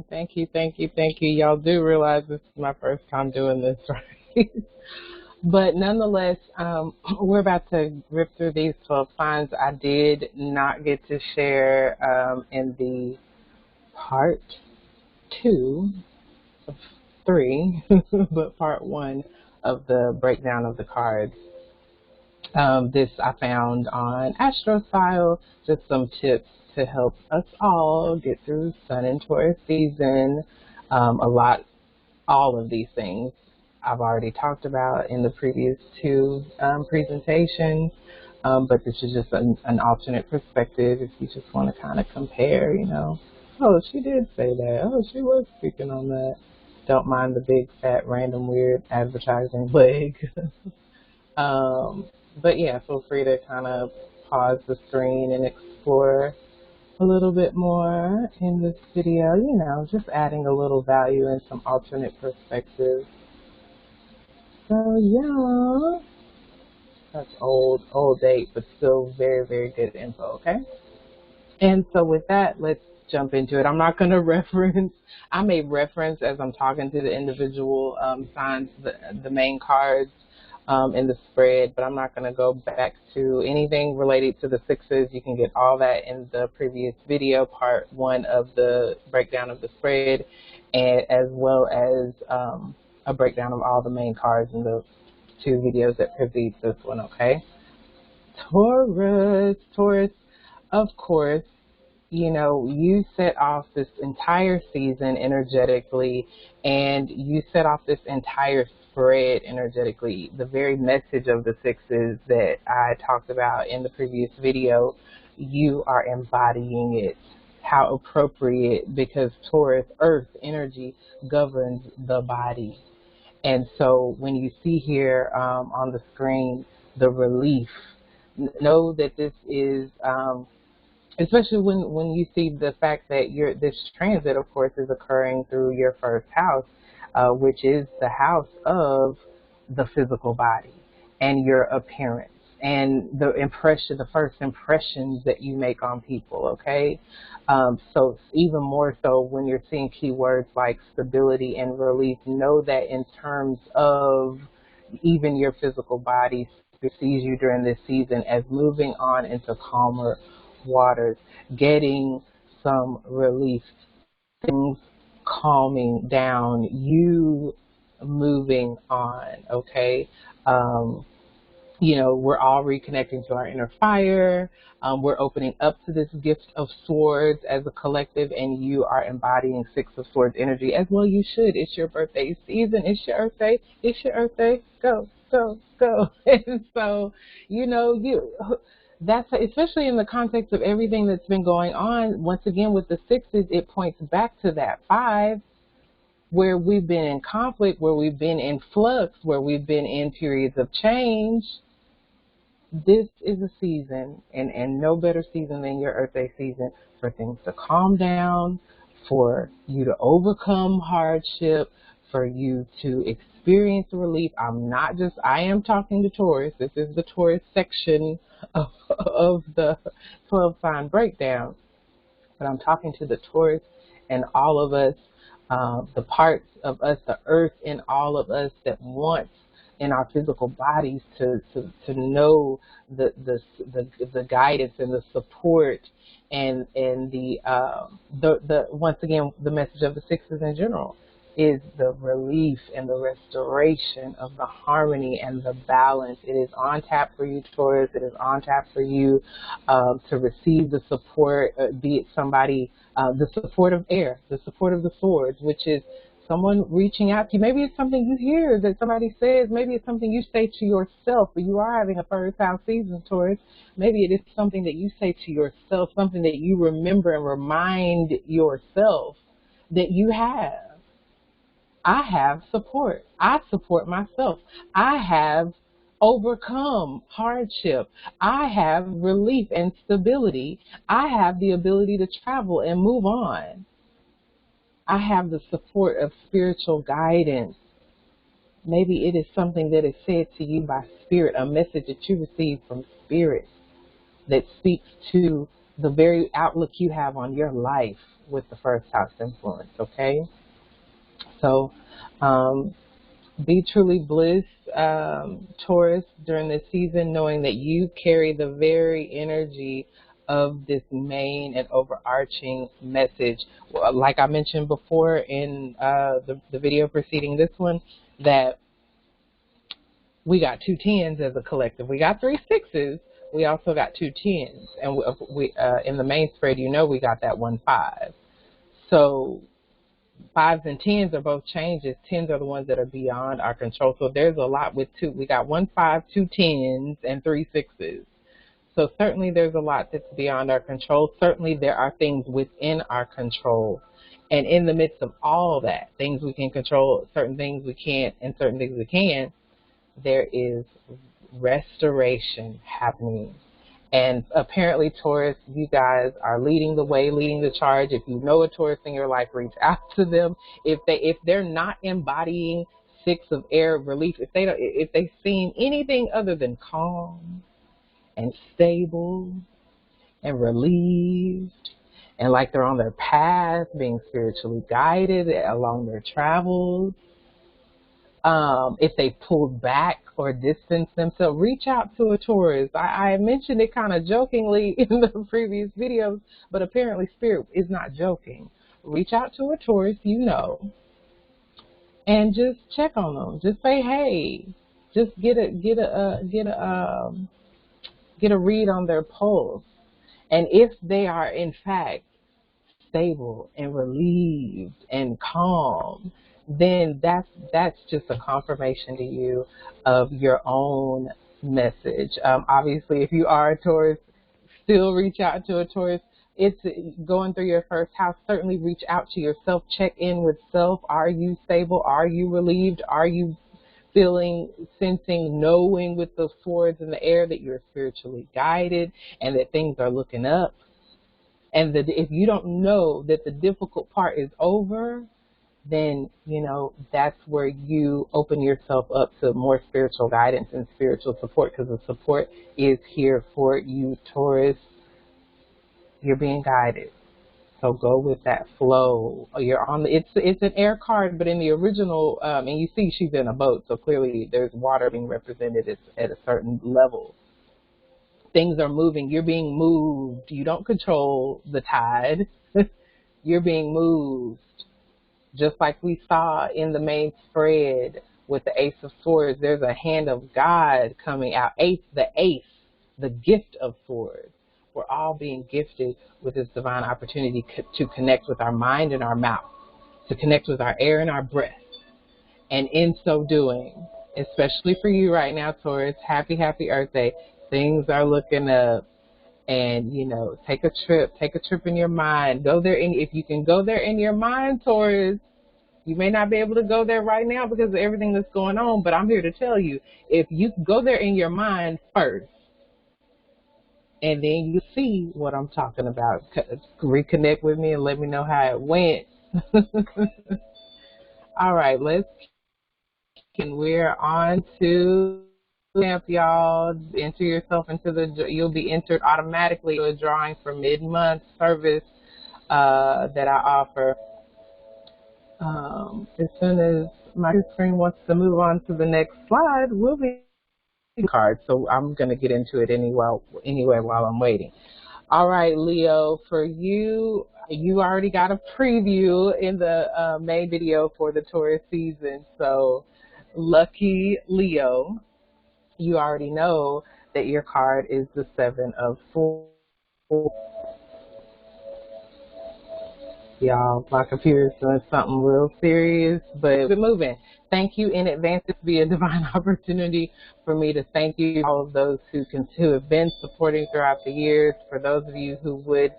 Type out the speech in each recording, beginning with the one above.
Thank you, thank you, thank you. Y'all do realize this is my first time doing this, right? But nonetheless, we're about to rip through these 12 signs. I did not get to share in the part two of three, but part one of the breakdown of the cards. This I found on AstroStyle, just some tips to help us all get through Sun and Taurus season. A lot, all of these things I've already talked about in the previous two presentations, but this is just an alternate perspective if you just want to kind of compare, Oh, she did say that. Oh, she was speaking on that. Don't mind the big, fat, random, weird advertising leg. Um, but yeah, feel free to kind of pause the screen and explore a little bit more in this video, just adding a little value and some alternate perspectives. So yeah, that's old date, but still very, very good info, okay? And so with that, let's jump into it. I'm not going to reference, I may reference as I'm talking to the individual signs, the main cards in the spread, but I'm not going to go back to anything related to the sixes. You can get all that in the previous video, part one of the breakdown of the spread, and as well as a breakdown of all the main cards in the two videos that precede this one, okay? Taurus, of course, you set off this entire season energetically, and you set off this entire spread energetically. The very message of the sixes that I talked about in the previous video, you are embodying it. How appropriate, because Taurus, earth energy, governs the body. And so when you see here on the screen the relief, know that this is especially when you see the fact that this transit, of course, is occurring through your first house, which is the house of the physical body and your appearance and the first impressions that you make on people, okay? So even more so when you're seeing keywords like stability and relief, know that in terms of even your physical body sees you during this season as moving on into calmer waters, getting some relief, things calming down, you moving on, okay? We're all reconnecting to our inner fire. We're opening up to this gift of swords as a collective, and you are embodying Six of Swords energy as well. You should. It's your birthday season. It's your Earth Day. It's your Earth Day. Go, go, go. And so, that's especially in the context of everything that's been going on. Once again, with the sixes, it points back to that five, where we've been in conflict, where we've been in flux, where we've been in periods of change. This is a season, and no better season than your Earth Day season, for things to calm down, for you to overcome hardship, for you to experience relief. I am talking to Taurus. This is the Taurus section of the 12 sign breakdown. But I'm talking to the Taurus and all of us, the parts of us, the earth in all of us that wants in our physical bodies to know the guidance and the support and the once again, the message of the sixes in general is the relief and the restoration of the harmony and the balance. It is on tap for you, Taurus. It is on tap for you to receive the support, be it somebody, the support of air, the support of the swords, which is someone reaching out to you. Maybe it's something you hear that somebody says. Maybe it's something you say to yourself, but you are having a first house season, Taurus. Maybe it is something that you say to yourself, something that you remember and remind yourself that you have. I have support. I support myself. I have overcome hardship. I have relief and stability. I have the ability to travel and move on. I have the support of spiritual guidance. Maybe it is something that is said to you by spirit, a message that you receive from spirit that speaks to the very outlook you have on your life. with the first house influence, okay? So be truly bliss, Taurus, during this season, knowing that you carry the very energy of this main and overarching message. Like I mentioned before in the video preceding this one, that we got 2 tens as a collective. We got 3 sixes. We also got 2 tens. And we in the main spread, you know, we got that 1 5. So 5s and 10s are both changes. 10s are the ones that are beyond our control. So there's a lot with 2. We got 1 5, 2 10s, and 3 sixes. So certainly there's a lot that's beyond our control. Certainly there are things within our control. And in the midst of all that, things we can control, certain things we can't, and certain things we can, there is restoration happening. And apparently, Taurus, you guys are leading the way, leading the charge. If you know a Taurus in your life, reach out to them. If they're not embodying 6 of air relief, if they've seen anything other than calm and stable and relieved, and like they're on their path, being spiritually guided along their travels, if they pulled back or distanced themselves, reach out to a Taurus. I mentioned it kind of jokingly in the previous videos, but apparently Spirit is not joking. Reach out to a Taurus you know, and just check on them. Just say, hey. Just get a read on their pulse. And if they are in fact stable and relieved and calm, then that's just a confirmation to you of your own message. Obviously, if you are a Taurus, still reach out to a Taurus. It's going through your first house. Certainly reach out to yourself. Check in with self. Are you stable? Are you relieved? Are you feeling, sensing, knowing with those swords in the air that you're spiritually guided and that things are looking up? And that if you don't know that the difficult part is over, then, you know, that's where you open yourself up to more spiritual guidance and spiritual support, because the support is here for you, Taurus. You're being guided. So go with that flow. You're on it's an air card, but in the original, and you see she's in a boat, so clearly there's water being represented at a certain level. Things are moving. You're being moved. You don't control the tide. You're being moved. Just like we saw in the main spread with the Ace of Swords, there's a hand of God coming out. The ace, the gift of swords. We're all being gifted with this divine opportunity to connect with our mind and our mouth, to connect with our air and our breath. And in so doing, especially for you right now, Taurus, happy Earth Day. Things are looking up. And, you know, take a trip in your mind. Go there, if you can go there in your mind, Taurus. You may not be able to go there right now because of everything that's going on, but I'm here to tell you, if you go there in your mind first, and then you see what I'm talking about, reconnect with me and let me know how it went. All right, we're on to camp, y'all. Enter yourself into you'll be entered automatically to a drawing for mid-month service that I offer. As soon as my screen wants to move on to the next slide, we'll be cards. So I'm going to get into it anyway while I'm waiting. All right, Leo, for you, you already got a preview in the main video for the Taurus season. So lucky Leo, you already know that your card is the 7 of Swords. Y'all, my computer's doing something real serious, but we're moving. Thank you in advance. This will be a divine opportunity for me to thank you, all of those who have been supporting throughout the years. For those of you who would,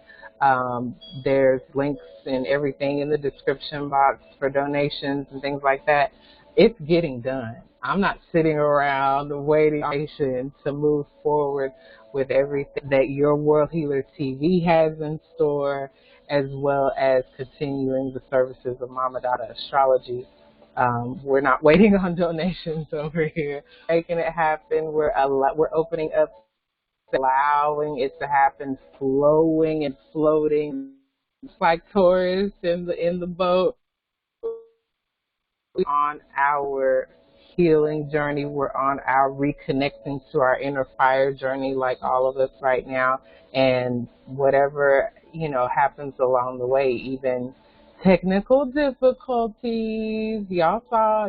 there's links and everything in the description box for donations and things like that. It's getting done. I'm not sitting around waiting to move forward with everything that Your World Healer TV has in store, as well as continuing the services of Mama Dada Astrology. We're not waiting on donations over here. Making it happen. We're opening up, allowing it to happen, flowing and floating like Taurus in the boat. On our healing journey. We're on our reconnecting to our inner fire journey, like all of us right now. And whatever, happens along the way, even technical difficulties. Y'all saw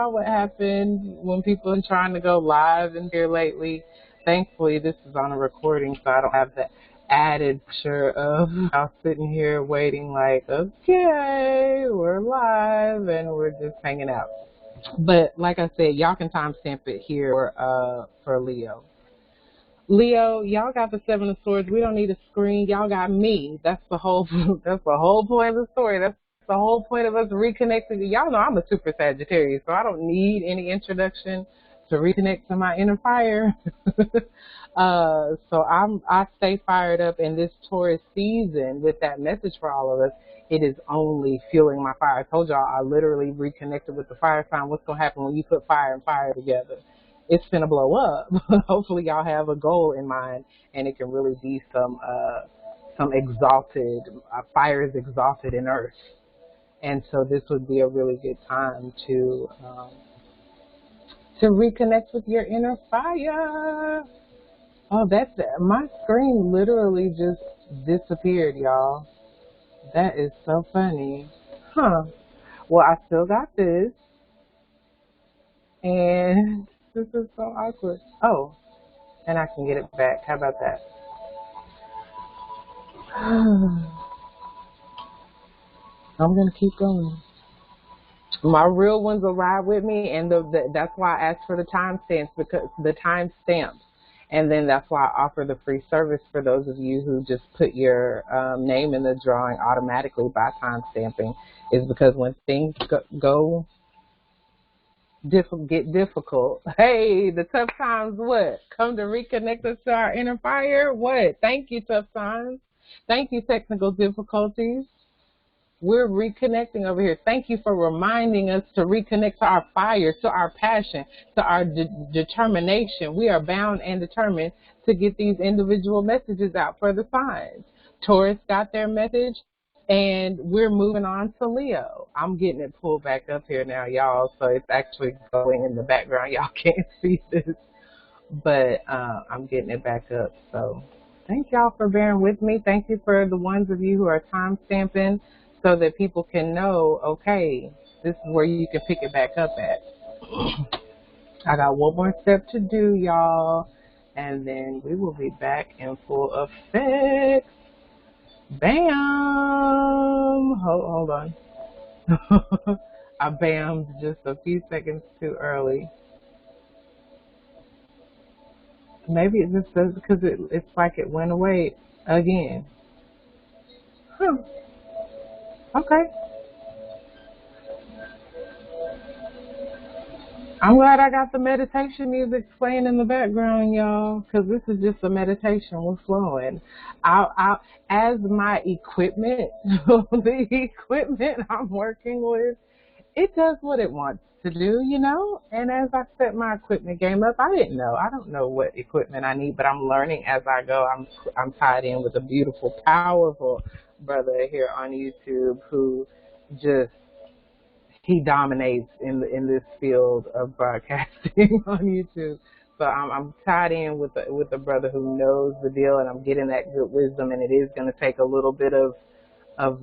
what happened when people are trying to go live in here lately. Thankfully, this is on a recording, so I don't have the added pressure of y'all sitting here waiting like, okay, we're live and we're just hanging out. But like I said, y'all can timestamp it here for Leo. Leo, y'all got the Seven of Swords. We don't need a screen. Y'all got me. That's the whole that's the whole point of the story. That's the whole point of us reconnecting. Y'all know I'm a super Sagittarius, so I don't need any introduction to reconnect to my inner fire. So I stay fired up in this Taurus season with that message for all of us. It is only fueling my fire. I told y'all I literally reconnected with the fire sign. What's gonna happen when you put fire and fire together? It's gonna blow up. Hopefully y'all have a goal in mind, and it can really be some exalted fire is exalted in earth, and so this would be a really good time to reconnect with your inner fire. Oh, my screen literally just disappeared, y'all. That is so funny. Huh. Well, I still got this, and this is so awkward. Oh, and I can get it back. How about that? I'm going to keep going. My real ones will ride with me, and that's why I asked for the timestamps, because the timestamps. And then that's why I offer the free service for those of you who just put your name in the drawing automatically by timestamping, is because when things get difficult, hey, the tough times what? Come to reconnect us to our inner fire? What? Thank you, tough times. Thank you, technical difficulties. We're reconnecting over here. Thank you for reminding us to reconnect to our fire, to our passion, to our determination. We are bound and determined to get these individual messages out for the signs. Taurus got their message, and we're moving on to Leo. I'm getting it pulled back up here now, y'all, so it's actually going in the background. Y'all can't see this, but I'm getting it back up. So thank y'all for bearing with me. Thank you for the ones of you who are time stamping, so that people can know, okay, this is where you can pick it back up at. I got one more step to do, y'all, and then we will be back in full effect. Bam! Hold on. I bammed just a few seconds too early. Maybe it just does because it's like it went away again. Okay. I'm glad I got the meditation music playing in the background, y'all, because this is just a meditation. We're flowing. As my equipment, the equipment I'm working with, it does what it wants to do, And as I set my equipment game up, I don't know what equipment I need, but I'm learning as I go. I'm tied in with a beautiful, powerful brother here on YouTube who just he dominates in this field of broadcasting on YouTube. So I'm tied in with a brother who knows the deal, and I'm getting that good wisdom. And it is going to take a little bit of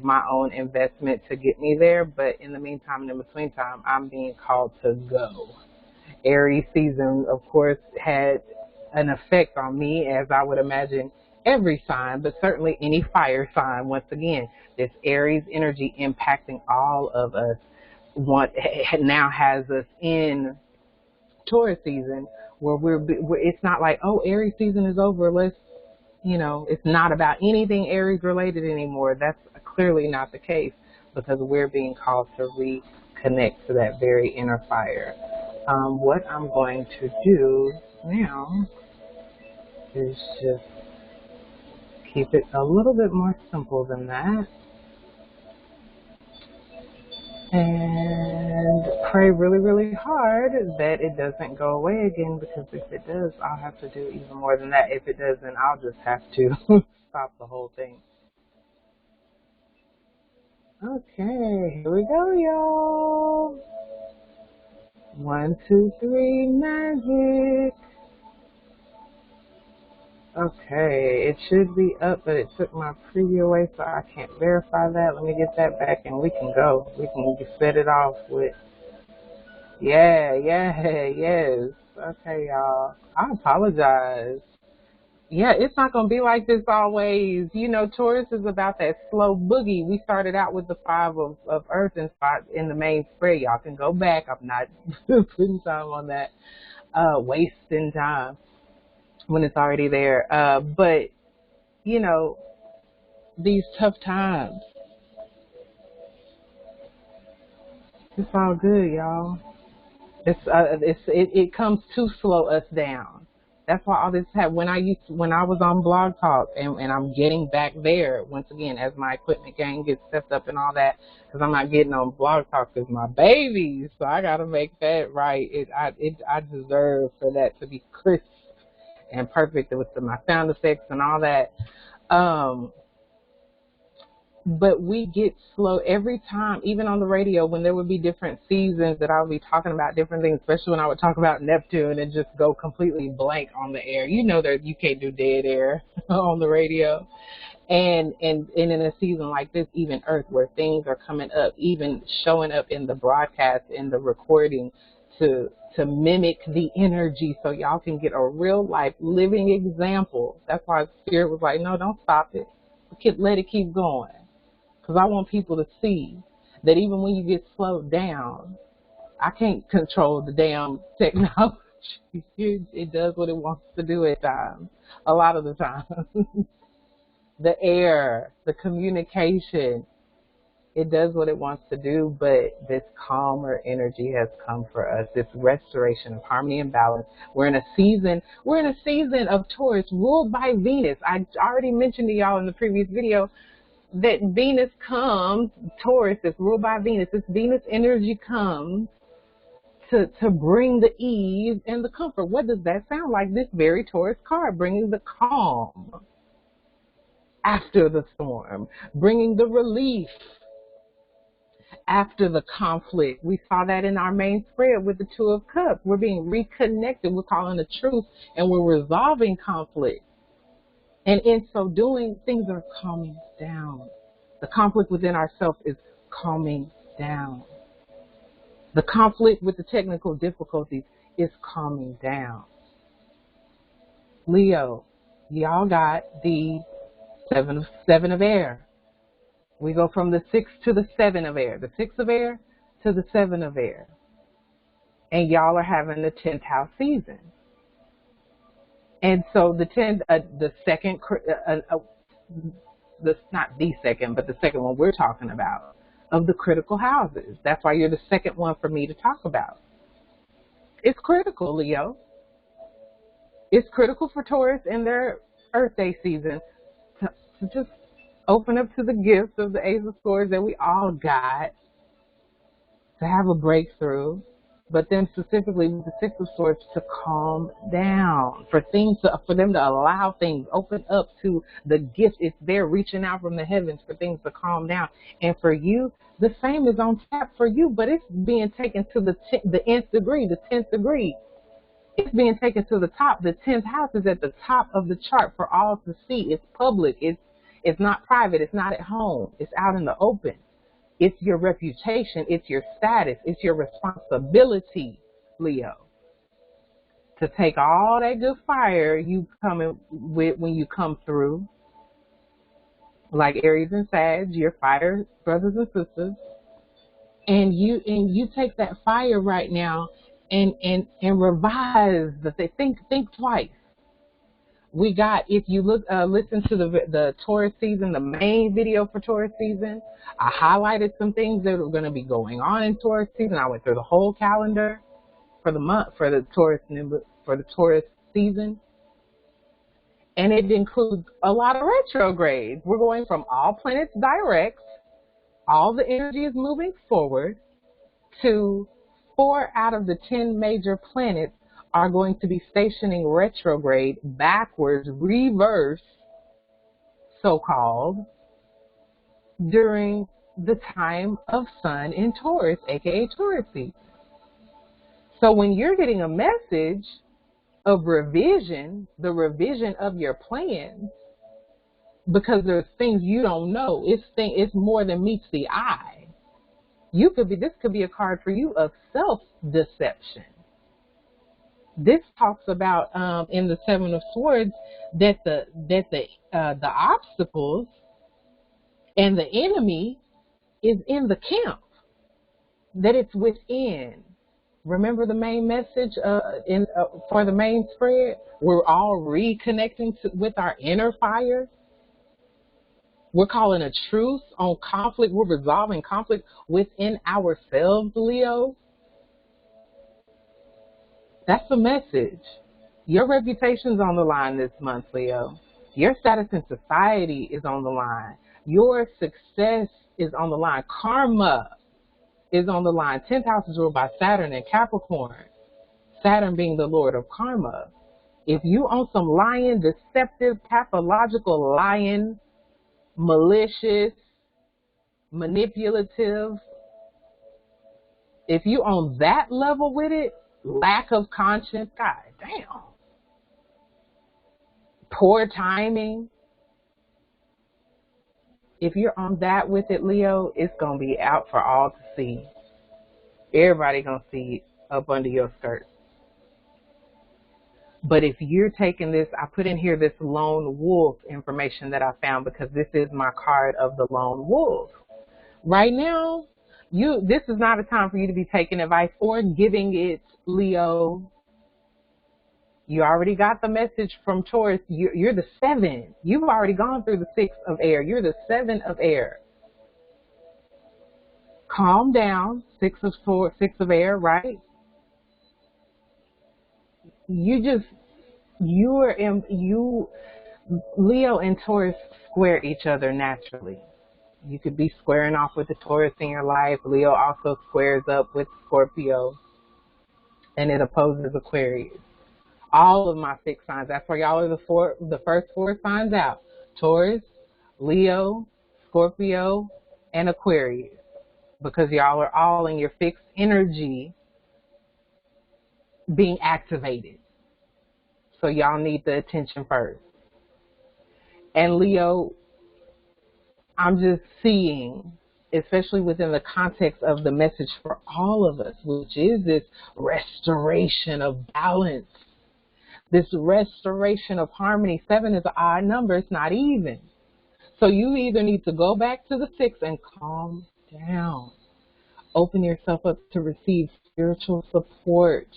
my own investment to get me there. But in the meantime and in between time, I'm being called to go. Aries season, of course, had an effect on me, as I would imagine every sign, but certainly any fire sign. Once again, this Aries energy impacting all of us. Now has us in Taurus season, where it's not like, oh, Aries season is over, let's, it's not about anything Aries related anymore. That's clearly not the case, because we're being called to reconnect to that very inner fire. What I'm going to do now is just keep it a little bit more simple than that, and pray really, really hard that it doesn't go away again, because if it does, I'll have to do even more than that. If it doesn't, I'll just have to stop the whole thing. Okay, here we go, y'all. 1, 2, 3, magic. Okay, it should be up, but it took my preview away, so I can't verify that. Let me get that back, and we can go. We can set it off with, yeah, yes. Okay, y'all. I apologize. Yeah, it's not going to be like this always. You know, Taurus is about that slow boogie. We started out with the 5 of Earth and spot in the main spread. Y'all can go back. I'm not putting time on that, wasting time when it's already there. But, you know, these tough times, it's all good, y'all. It comes to slow us down. That's why all this happened. When I was on Blog Talk, and I'm getting back there once again as my equipment game gets stepped up and all that, because I'm not getting on Blog Talk because my babies, so I gotta make that right. I deserve for that to be crisp and perfect with my sound effects and all that. But we get slow every time, even on the radio, when there would be different seasons that I would be talking about different things, especially when I would talk about Neptune and just go completely blank on the air. You know that you can't do dead air on the radio. And in a season like this, even Earth, where things are coming up, even showing up in the broadcast, in the recording, to mimic the energy so y'all can get a real life living example. That's why Spirit was like, no, don't stop it. Let it keep going. Because I want people to see that even when you get slowed down, I can't control the damn technology. It does what it wants to do at times, a lot of the time. The air, the communication, it does what it wants to do, but this calmer energy has come for us, this restoration of harmony and balance. We're in a season of Taurus ruled by Venus. I already mentioned to y'all in the previous video that Venus comes, Taurus is ruled by Venus. This Venus energy comes to bring the ease and the comfort. What does that sound like? This very Taurus card, bringing the calm after the storm, bringing the relief after the conflict. We saw that in our main spread with the 2 of Cups. We're being reconnected. We're calling the truth, and we're resolving conflict. And in so doing, things are calming down. The conflict within ourselves is calming down. The conflict with the technical difficulties is calming down. Leo, y'all got the seven of air. We go from the 6 to the 7 of air. The 6 of air to the 7 of air. And y'all are having the 10th house season. And so the second, not the second, but the second one we're talking about, of the critical houses. That's why you're the second one for me to talk about. It's critical, Leo. It's critical for Taurus in their Earth Day season to just open up to the gifts of the Ace of Swords that we all got, to have a breakthrough. But then specifically with the 6 of Swords, to calm down, for them to allow things, open up to the gift. It's there reaching out from the heavens for things to calm down. And for you, the same is on tap for you, but it's being taken to the nth degree, the 10th degree. It's being taken to the top. The 10th house is at the top of the chart for all to see. It's public. It's not private. It's not at home. It's out in the open. It's your reputation, it's your status, it's your responsibility, Leo, to take all that good fire you come in with when you come through, like Aries and Sag, your fire brothers and sisters, and you take that fire right now and revise think twice. We got, if you listen to the Taurus season, the main video for Taurus season, I highlighted some things that are going to be going on in Taurus season. I went through the whole calendar for the month for the Taurus season, and it includes a lot of retrogrades. We're going from all planets direct, all the energy is moving forward, to 4 out of the 10 major planets are going to be stationing retrograde, backwards, reverse, so-called, during the time of Sun in Taurus, aka Taurus season. So when you're getting a message of revision, the revision of your plans, because there's things you don't know, it's more than meets the eye. This could be a card for you of self-deception. This talks about in the Seven of Swords that the obstacles and the enemy is in the camp, that it's within. Remember the main message for the main spread? We're all reconnecting with our inner fire. We're calling a truce on conflict. We're resolving conflict within ourselves, Leo. That's the message. Your reputation's on the line this month, Leo. Your status in society is on the line. Your success is on the line. Karma is on the line. 10th house is ruled by Saturn and Capricorn. Saturn being the lord of karma. If you own some lying, deceptive, pathological lying, malicious, manipulative, if you on that level with it, lack of conscience, god damn, poor timing, if you're on that with it, Leo, it's going to be out for all to see. Everybody going to see it up under your skirt. But if you're taking this, I put in here this lone wolf information that I found because this is my card of the lone wolf. Right now, this is not a time for you to be taking advice or giving it, Leo. You already got the message from Taurus. You're the 7. You've already gone through the 6 of air. You're the 7 of air. Calm down. 6 of swords, 6 of air, right? Leo and Taurus square each other naturally. You could be squaring off with the Taurus in your life. Leo also squares up with Scorpio, and it opposes Aquarius. All of my 6 signs. That's where y'all are the first 4 signs out. Taurus, Leo, Scorpio, and Aquarius. Because y'all are all in your fixed energy being activated. So y'all need the attention first. And Leo, I'm just seeing, especially within the context of the message for all of us, which is this restoration of balance. This restoration of harmony. 7 is an odd number. It's not even. So you either need to go back to the 6 and calm down. Open yourself up to receive spiritual support.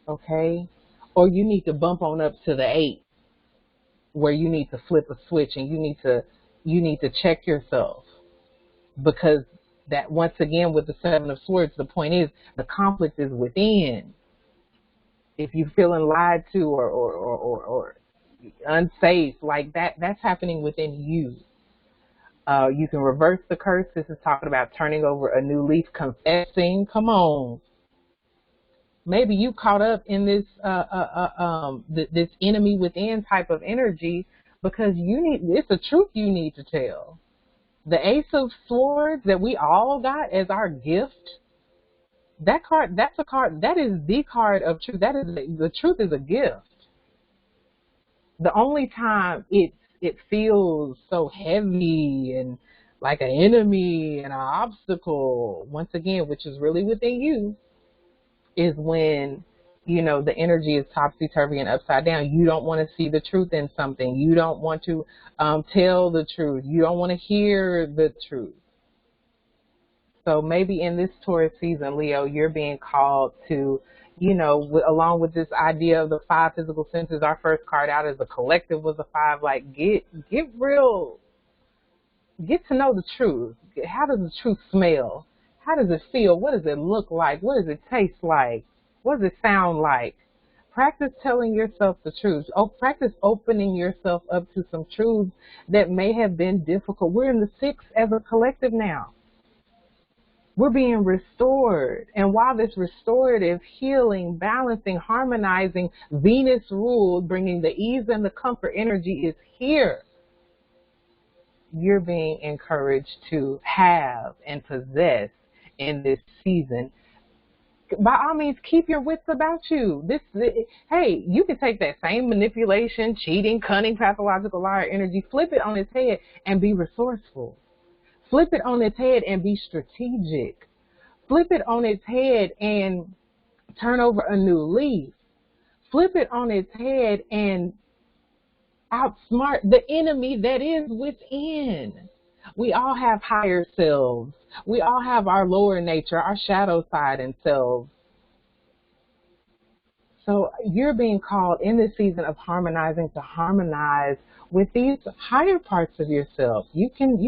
Okay? Or you need to bump on up to the 8, where you need to flip a switch and you need to check yourself. Because that, once again, with the 7 of Swords, the point is the conflict is within. If you're feeling lied to or unsafe, like that's happening within you. You can reverse the curse. This is talking about turning over a new leaf, confessing. Come on. Maybe you caught up in this this enemy within type of energy because it's a truth you need to tell. The Ace of Swords that we all got as our gift. That card, that's a card, that is the card of truth. The truth is a gift. The only time it feels so heavy and like an enemy and an obstacle, once again, which is really within you, is when, the energy is topsy-turvy and upside down. You don't want to see the truth in something. You don't want to tell the truth. You don't want to hear the truth. So maybe in this Taurus season, Leo, you're being called to, along with this idea of the 5 physical senses, our first card out as a collective was a 5, like get to know the truth. How does the truth smell? How does it feel? What does it look like? What does it taste like? What does it sound like? Practice telling yourself the truth. Practice opening yourself up to some truths that may have been difficult. We're in the 6 as a collective now. We're being restored. And while this restorative, healing, balancing, harmonizing, Venus ruled, bringing the ease and the comfort energy is here, you're being encouraged to have and possess in this season, by all means, keep your wits about you. Hey, you can take that same manipulation, cheating, cunning, pathological liar energy, flip it on its head and be resourceful. Flip it on its head and be strategic. Flip it on its head and turn over a new leaf. Flip it on its head and outsmart the enemy that is within. We all have higher selves. We all have our lower nature, our shadow side and selves. So you're being called in this season of harmonizing to harmonize with these higher parts of yourself. You can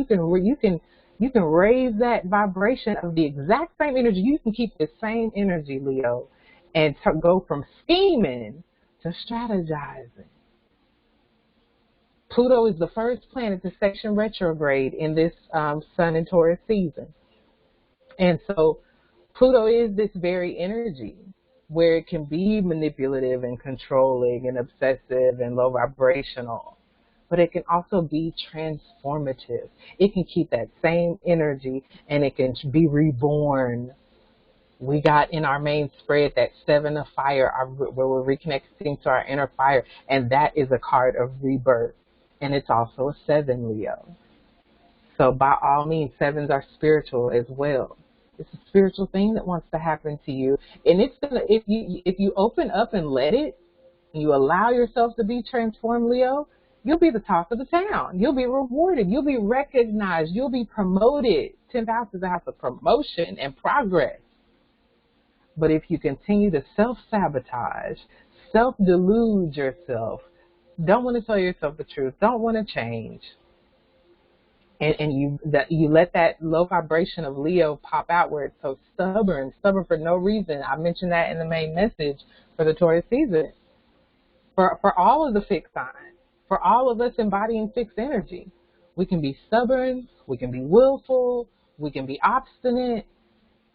raise that vibration of the exact same energy. You can keep the same energy, Leo, and to go from scheming to strategizing. Pluto is the first planet to section retrograde in this Sun and Taurus season. And so Pluto is this very energy where it can be manipulative and controlling and obsessive and low vibrational, but it can also be transformative. It can keep that same energy and it can be reborn. We got in our main spread that 7 of fire, where we're reconnecting to our inner fire, and that is a card of rebirth. And it's also a 7, Leo. So by all means, 7s are spiritual as well. It's a spiritual thing that wants to happen to you. And it's gonna, if you open up and let it, and you allow yourself to be transformed, Leo, you'll be the talk of the town. You'll be rewarded. You'll be recognized. You'll be promoted. 10th house is a house of promotion and progress. But if you continue to self-sabotage, self-delude yourself, don't want to tell yourself the truth, don't want to change, and you let that low vibration of Leo pop out where it's so stubborn for no reason. I mentioned that in the main message for the Taurus season. For all of the fixed signs, for all of us embodying fixed energy, we can be stubborn, we can be willful, we can be obstinate,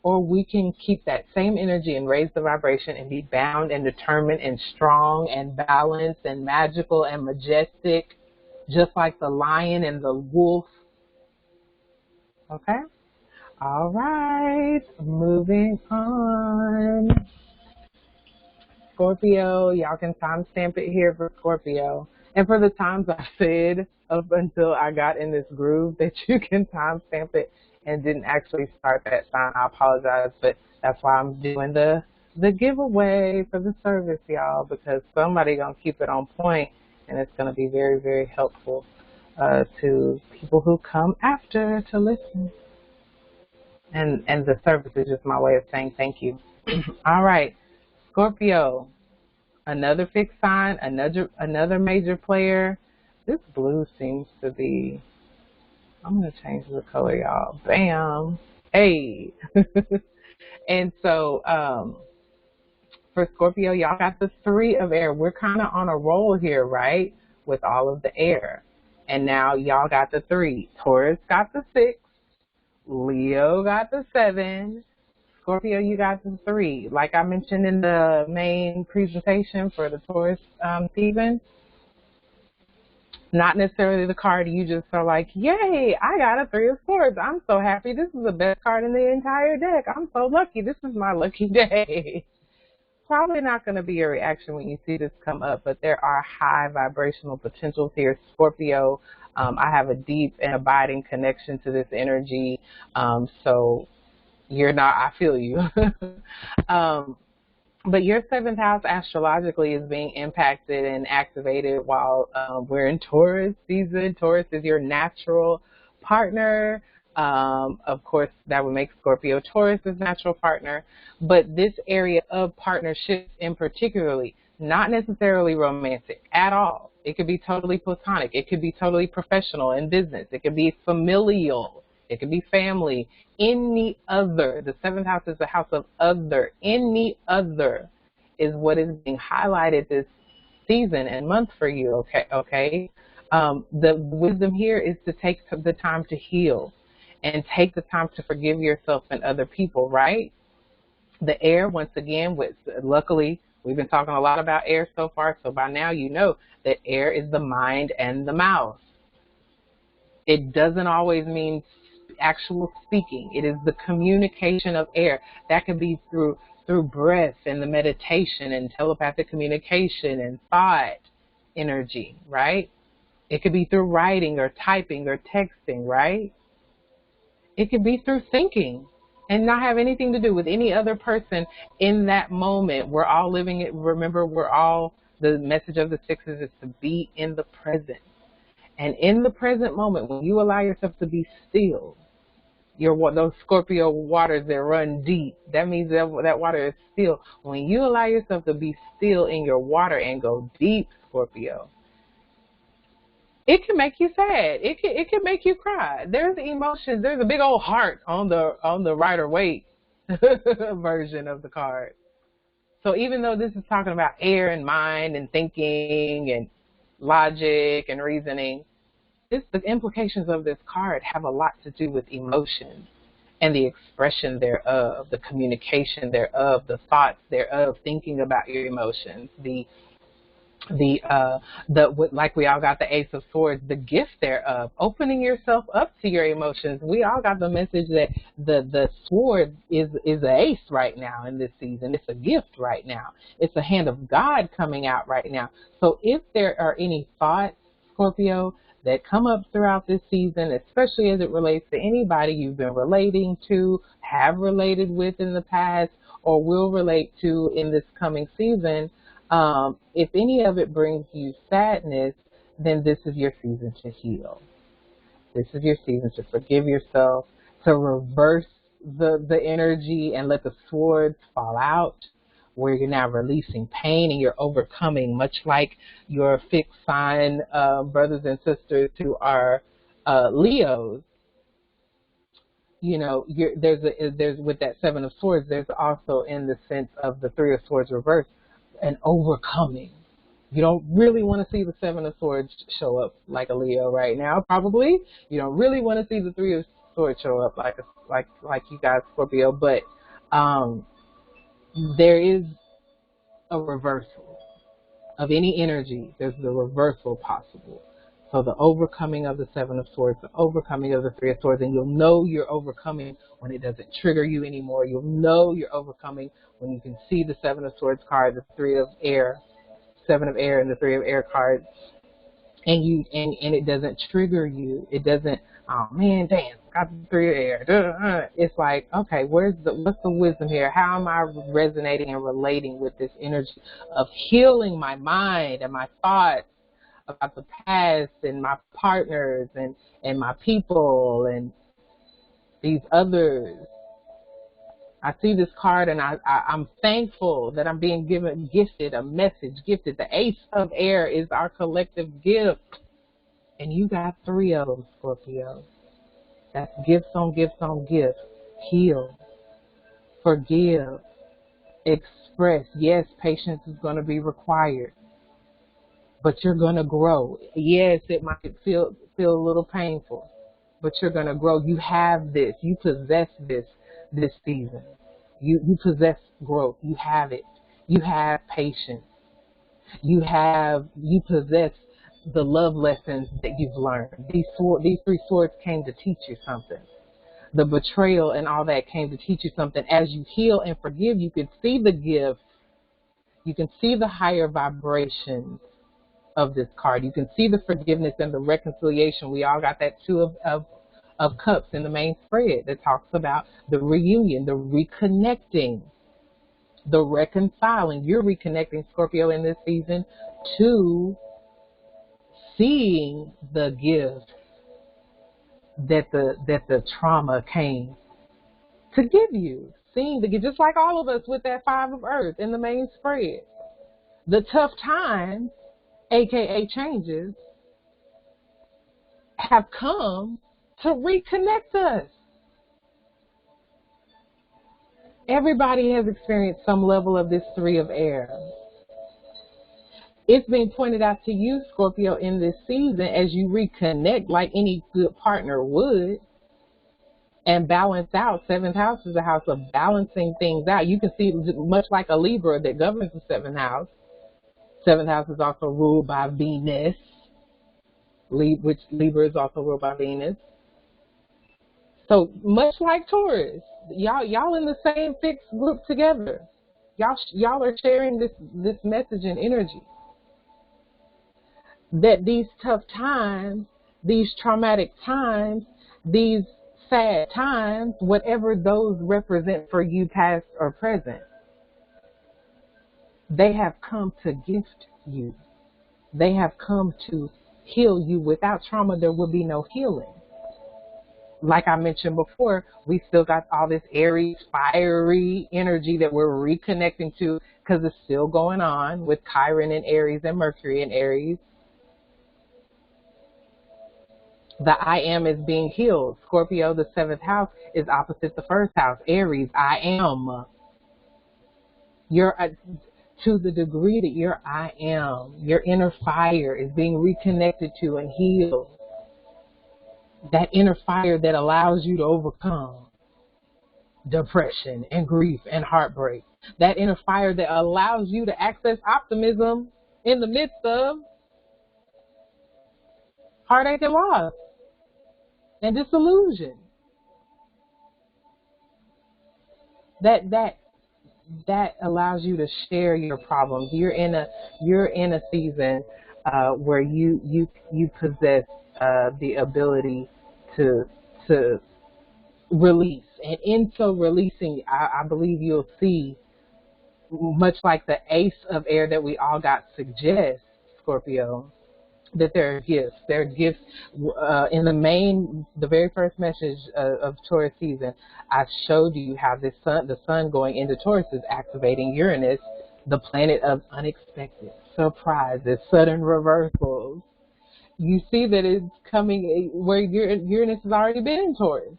or we can keep that same energy and raise the vibration and be bound and determined and strong and balanced and magical and majestic, just like the lion and the wolf. Okay? All right. Moving on. Scorpio, y'all can timestamp it here for Scorpio. And for the times I said up until I got in this groove that you can timestamp it and didn't actually start that sign, I apologize, but that's why I'm doing the giveaway for the service, y'all, because somebody gonna keep it on point, and it's gonna be very, very helpful to people who come after to listen. And the service is just my way of saying thank you. All right, Scorpio, another fixed sign, another major player. This blue seems to be, I'm going to change the color, y'all. Bam. Hey. And so for Scorpio, y'all got the 3 of air. We're kind of on a roll here, right, with all of the air. And now y'all got the 3. Taurus got the 6. Leo got the 7. Scorpio, you got the 3. Like I mentioned in the main presentation for the Taurus season, not necessarily the card you just are like, yay, I got a 3 of swords. I'm so happy. This is the best card in the entire deck. I'm so lucky. This is my lucky day. Probably not going to be your reaction when you see this come up, but there are high vibrational potentials here, Scorpio. I have a deep and abiding connection to this energy. So you're not, I feel you. But your 7th house astrologically is being impacted and activated while we're in Taurus season. Taurus is your natural partner. Of course, that would make Scorpio Taurus's natural partner. But this area of partnerships in particularly, not necessarily romantic at all. It could be totally platonic. It could be totally professional in business. It could be familial. It could be family. Any other. The 7th house is the house of other. Any other is what is being highlighted this season and month for you. Okay. The wisdom here is to take the time to heal and take the time to forgive yourself and other people, right? The air, once again, luckily, we've been talking a lot about air so far, so by now you know that air is the mind and the mouth. It doesn't always mean actual speaking. It is the communication of air. That can be through breath and the meditation and telepathic communication and thought energy, right? It could be through writing or typing or texting, right? It could be through thinking and not have anything to do with any other person in that moment. We're all living it. Remember, the message of the sixes is to be in the present. And in the present moment, when you allow yourself to be still, those Scorpio waters that run deep, that means that water is still. When you allow yourself to be still in your water and go deep, Scorpio, it can make you sad. It can make you cry. There's emotions. There's a big old heart on the Rider-Waite version of the card. So even though this is talking about air and mind and thinking and logic and reasoning, the implications of this card have a lot to do with emotions and the expression thereof, the communication thereof, the thoughts thereof, thinking about your emotions, like we all got the Ace of Swords, the gift thereof, opening yourself up to your emotions. We all got the message that the sword is an ace right now in this season. It's a gift right now. It's a hand of God coming out right now. So if there are any thoughts, Scorpio, that come up throughout this season, especially as it relates to anybody you've been relating to, have related with in the past, or will relate to in this coming season, if any of it brings you sadness, then this is your season to heal. This is your season to forgive yourself, to reverse the energy and let the swords fall out, where you're now releasing pain and you're overcoming, much like your fixed sign brothers and sisters who are Leos. You know, there's with that Seven of Swords, there's also in the sense of the Three of Swords reversed, an overcoming. You don't really want to see the Seven of Swords show up like a Leo right now, probably. You don't really want to see the Three of Swords show up like you guys, Scorpio, but there is a reversal of any energy. There's the reversal possible. So the overcoming of the Seven of Swords, the overcoming of the Three of Swords, and you'll know you're overcoming when it doesn't trigger you anymore. You'll know you're overcoming when you can see the Seven of Swords card, the Three of Air, Seven of Air, and the Three of Air card, and it doesn't trigger you. It doesn't, oh man, damn, got the Three of Air. It's like, okay, what's the wisdom here? How am I resonating and relating with this energy of healing my mind and my thoughts about the past and my partners and my people and these others? I see this card and I'm thankful that I'm being gifted a message, gifted. The Ace of Air is our collective gift. And you got three of them, Scorpio. That's gifts on gifts on gifts. Heal, forgive, express. Yes, patience is going to be required, but you're going to grow. Yes, it might feel a little painful, but you're going to grow. You have this. You possess this season. You possess growth. You have it. You have patience. You possess the love lessons that you've learned. These three swords came to teach you something. The betrayal and all that came to teach you something. As you heal and forgive, you can see the gifts. You can see the higher vibrations of this card. You can see the forgiveness and the reconciliation. We all got that Two of Cups in the main spread that talks about the reunion, the reconnecting, the reconciling. You're reconnecting, Scorpio, in this season to seeing the gift that the trauma came to give you. Seeing the gift, just like all of us with that Five of Earth in the main spread. The tough times, aka changes, have come to reconnect us. Everybody has experienced some level of this Three of Air. It's being pointed out to you, Scorpio, in this season as you reconnect like any good partner would and balance out. Seventh house is a house of balancing things out. You can see, much like a Libra that governs the seventh house. Seventh house is also ruled by Venus, which Libra is also ruled by Venus. So much like Taurus, y'all in the same fixed group together. Y'all are sharing this message and energy that these tough times, these traumatic times, these sad times, whatever those represent for you, past or present, they have come to gift you. They have come to heal you. Without trauma, there would be no healing. Like I mentioned before, we still got all this Aries, fiery energy that we're reconnecting to because it's still going on with Chiron and Aries and Mercury and Aries. The I am is being healed. Scorpio, the 7th house, is opposite the 1st house. Aries, I am. You're to the degree that your I am, your inner fire is being reconnected to and healed. That inner fire that allows you to overcome depression and grief and heartbreak. That inner fire that allows you to access optimism in the midst of heartache and loss and disillusion. That allows you to share your problems. You're in a season where you possess the ability to release, and in so releasing, I believe you'll see, much like the Ace of Air that we all got suggests, Scorpio, that there are gifts. There are gifts in the very first message of Taurus season. I showed you how the sun going into Taurus is activating Uranus, the planet of unexpected surprises, sudden reversals. You see that it's coming where Uranus has already been in Taurus.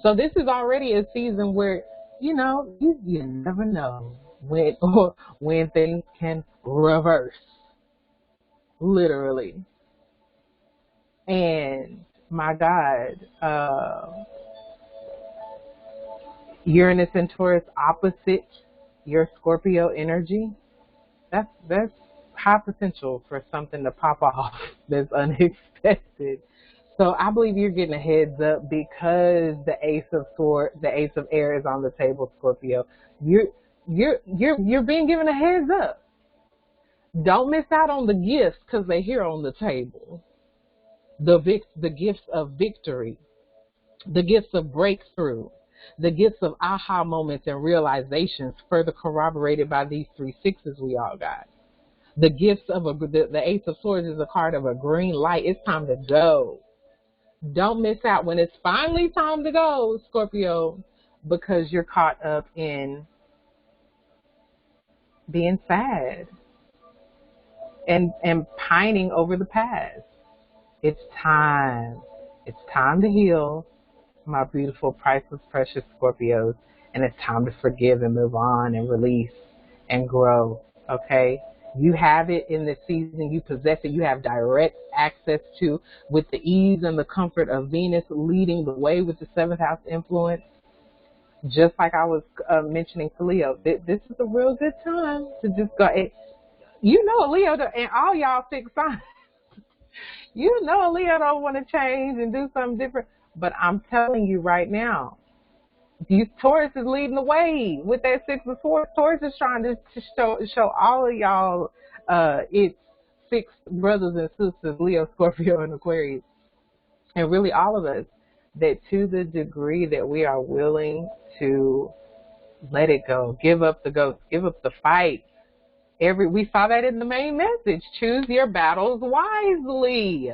So this is already a season where, you never know when things can reverse. Literally. And my God, Uranus and Taurus opposite your Scorpio energy, that's high potential for something to pop off that's unexpected. So I believe you're getting a heads up because the Ace of Air is on the table, Scorpio. You're being given a heads up. Don't miss out on the gifts because they're here on the table. The gifts of victory, the gifts of breakthrough, the gifts of aha moments and realizations, further corroborated by these 3 sixes we all got. The gifts of the Ace of Swords is a card of a green light. It's time to go. Don't miss out when it's finally time to go, Scorpio, because you're caught up in being sad and pining over the past. It's time. It's time to heal, my beautiful, priceless, precious Scorpios. And it's time to forgive and move on and release and grow. Okay? You have it in this season. You possess it. You have direct access to, with the ease and the comfort of Venus leading the way with the 7th house influence. Just like I was mentioning to Leo, this is a real good time to just go. Leo, and all y'all 6 signs, Leo don't want to change and do something different. But I'm telling you right now, Taurus is leading the way with that 6 of Swords. Taurus is trying to show all of y'all its 6 brothers and sisters, Leo, Scorpio, and Aquarius, and really all of us, that to the degree that we are willing to let it go, give up the ghost, give up the fight. We saw that in the main message. Choose your battles wisely.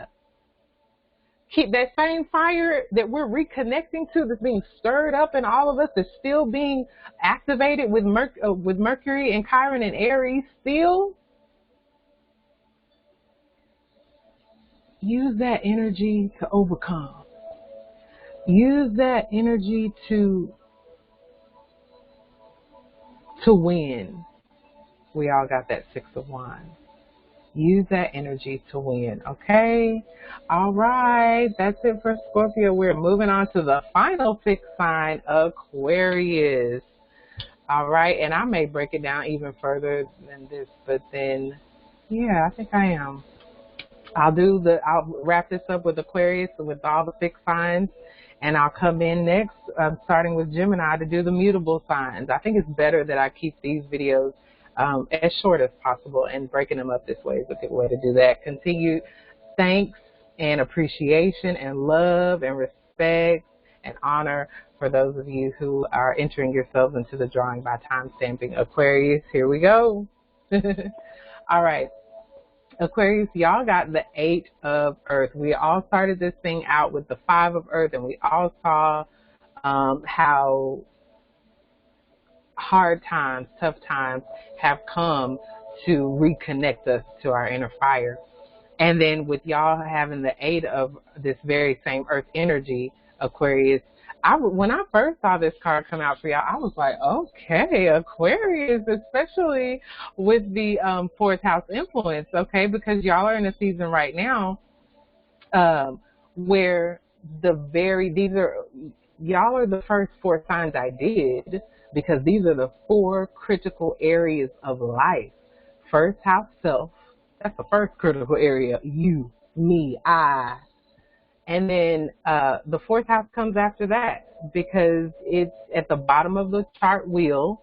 Keep that same fire that we're reconnecting to, that's being stirred up in all of us, is still being activated with Mercury and Chiron and Aries. Still use that energy to overcome. Use that energy to win. We all got that 6 of Wands. Use that energy to win, okay? All right, that's it for Scorpio. We're moving on to the final fixed sign, Aquarius. All right, and I may break it down even further than this, but then, yeah, I think I am. I'll wrap this up with Aquarius with all the fixed signs, and I'll come in next, starting with Gemini, to do the mutable signs. I think it's better that I keep these videos as short as possible, and breaking them up this way is a good way to do that. Continued thanks and appreciation and love and respect and honor for those of you who are entering yourselves into the drawing by time stamping Aquarius. Here we go. All right. Aquarius, y'all got the 8 of Earth. We all started this thing out with the 5 of Earth, and we all saw how hard times, tough times have come to reconnect us to our inner fire. And then with y'all having the 8 of this very same Earth energy, Aquarius, when I first saw this card come out for y'all, I was like, okay, Aquarius, especially with the 4th house influence, okay, because y'all are in a season right now where y'all are the first 4 signs I did, because these are the 4 critical areas of life. First house, self. That's the first critical area. You, me, I. And then the 4th house comes after that, because it's at the bottom of the chart wheel,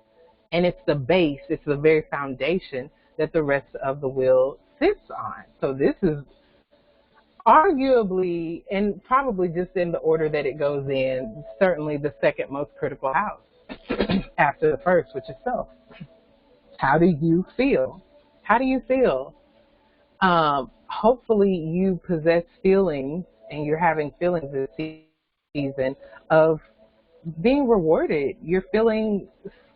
and it's the base, it's the very foundation that the rest of the wheel sits on. So this is arguably, and probably just in the order that it goes in, certainly the second most critical house after the first, which is self. How do you feel? How do you feel? Hopefully you possess feelings, and you're having feelings this season of being rewarded. You're feeling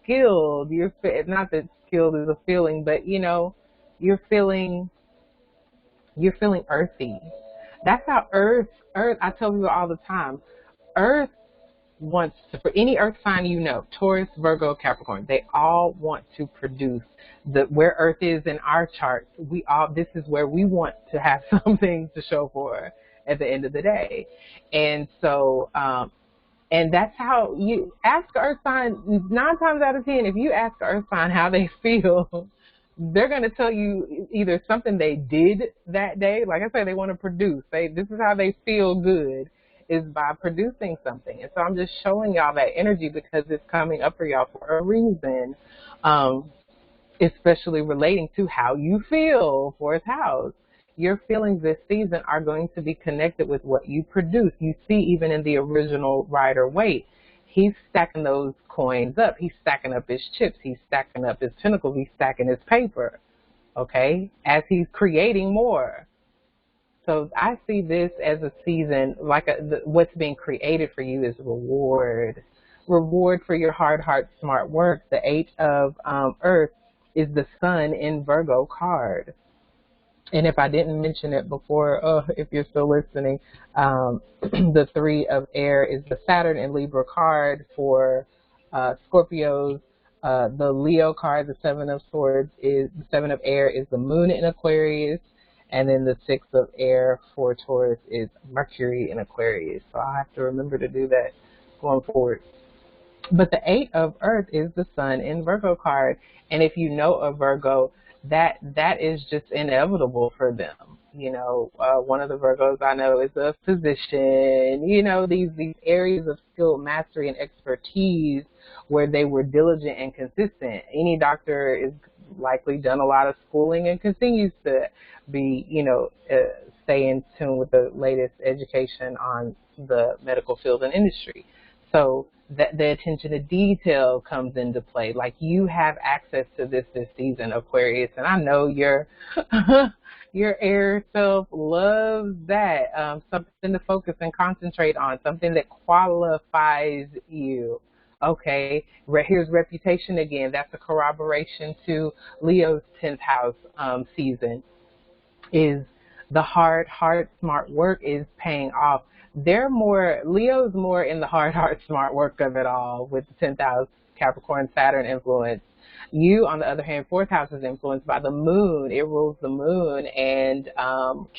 skilled. Not that skilled is a feeling, but you're feeling earthy. That's how Earth, I tell people all the time, Earth wants to, for any Earth sign Taurus, Virgo, Capricorn, they all want to produce. Where Earth is in our charts, this is where we want to have something to show for at the end of the day. And so, and that's how you ask Earth sign, 9 times out of 10, if you ask Earth sign how they feel, they're going to tell you either something they did that day. Like I said, they want to produce. This is how they feel good, is by producing something. And so I'm just showing y'all that energy because it's coming up for y'all for a reason, especially relating to how you feel, 4th house. Your feelings this season are going to be connected with what you produce. You see, even in the original Rider-Waite, he's stacking those coins up. He's stacking up his chips. He's stacking up his pinnacles. He's stacking his paper, okay, as he's creating more. So I see this as a season, like what's being created for you is reward. Reward for your hard, smart work. The 8 of Earth is the Sun in Virgo card. And if I didn't mention it before, if you're still listening, the 3 of Air is the Saturn in Libra card for Scorpios. The Leo card, the 7 of Swords, is the 7 of Air is the Moon in Aquarius. And then the 6 of Air for Taurus is Mercury in Aquarius. So I have to remember to do that going forward. But the 8 of Earth is the Sun in Virgo card. And if you know a Virgo, that is just inevitable for them. One of the Virgos I know is a physician. These areas of skill, mastery, and expertise where they were diligent and consistent. Any doctor is likely done a lot of schooling and continues to be, stay in tune with the latest education on the medical field and industry. So the attention to detail comes into play. Like, you have access to this season, Aquarius, and I know your air self loves that. Something to focus and concentrate on, something that qualifies you. Okay, here's reputation again. That's a corroboration to Leo's 10th house season. Is the hard, smart work is paying off. Leo's more in the hard, smart work of it all with the 10th house Capricorn Saturn influence. You, on the other hand, 4th house is influenced by the moon. It rules the moon and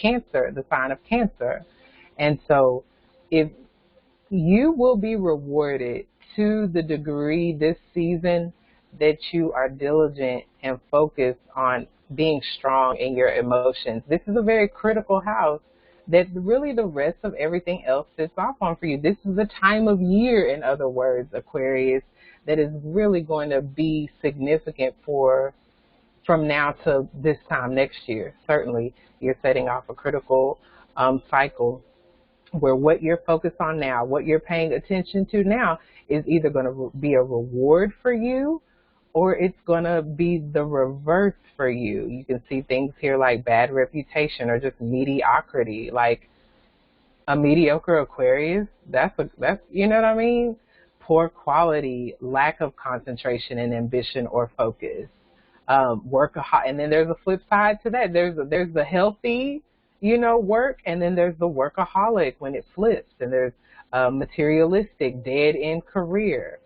Cancer, the sign of Cancer. And so if you will be rewarded to the degree this season that you are diligent and focused on being strong in your emotions. This is a very critical house that really the rest of everything else sits off on for you. This is the time of year, in other words, Aquarius, that is really going to be significant for from now to this time next year. Certainly, you're setting off a critical cycle where what you're focused on now, what you're paying attention to now, is either going to be a reward for you or it's going to be the reverse for you. You can see things here like bad reputation or just mediocrity, like a mediocre Aquarius. That's you know what I mean? Poor quality, lack of concentration and ambition or focus. And then there's a flip side to that. There's the healthy, work, and then there's the workaholic when it flips, and there's materialistic, dead end career.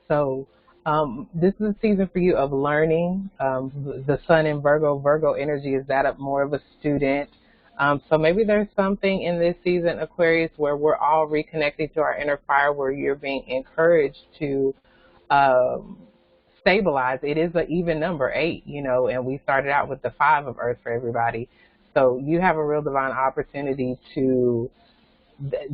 So this is a season for you of learning. The sun in Virgo energy is that of more of a student. So maybe there's something in this season, Aquarius, where we're all reconnecting to our inner fire, where you're being encouraged to stabilize. It is an even number, 8, and we started out with the 5 of Earth for everybody. So you have a real divine opportunity to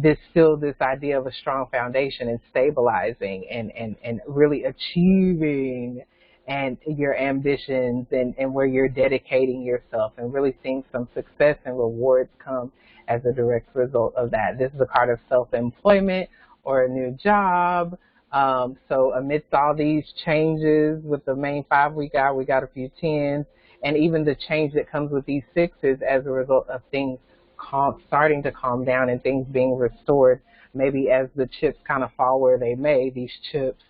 distill this idea of a strong foundation and stabilizing and really achieving and your ambitions and where you're dedicating yourself and really seeing some success and rewards come as a direct result of that. This is a card of self-employment or a new job. So amidst all these changes with the main 5 we got a few 10s, and even the change that comes with these 6s as a result of things starting to calm down and things being restored, maybe as the chips kind of fall where they may, these chips,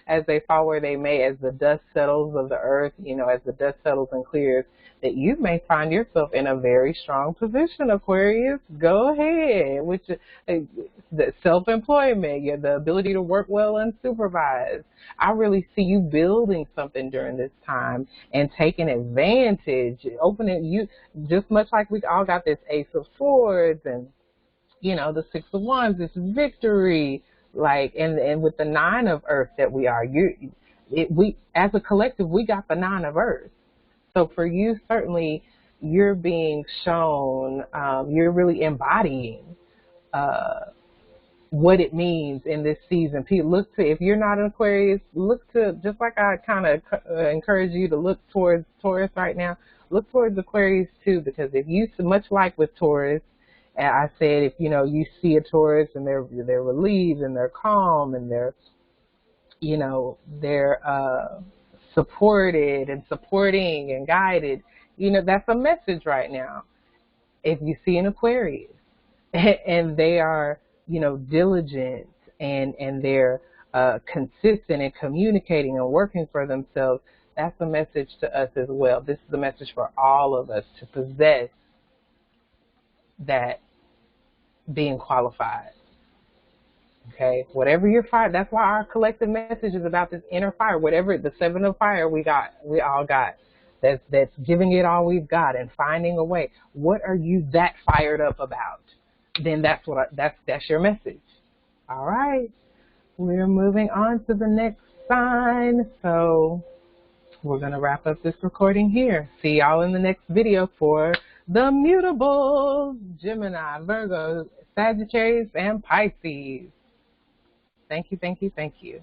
as they fall where they may, as the dust settles of the earth, as the dust settles and clears, that you may find yourself in a very strong position, Aquarius. Go ahead, which the self-employment, the ability to work well unsupervised. I really see you building something during this time and taking advantage, opening you, just much like we all got this Ace of Swords and the 6 of Wands, this victory, and with the 9 of Earth that we are, we as a collective, we got the 9 of Earth. So for you, certainly, you're being shown, you're really embodying what it means in this season. If you're not an Aquarius, look to, just like I kind of encourage you to look towards Taurus right now, look towards Aquarius too, because if you, much like with Taurus, and I said, if you see a Taurus and they're relieved and they're calm and they're supported and supporting and guided, that's a message right now. If you see an Aquarius and they are diligent and they're consistent in communicating and working for themselves, that's a message to us as well. This is a message for all of us to possess that being qualified. Okay, whatever your fire, that's why our collective message is about this inner fire. Whatever the 7 of fire we all got, that's giving it all we've got and finding a way. What are you that fired up about? Then that's your message. All right, we're moving on to the next sign. So we're gonna wrap up this recording here. See y'all in the next video for the mutables: Gemini, Virgo, Sagittarius, and Pisces. Thank you, thank you, thank you.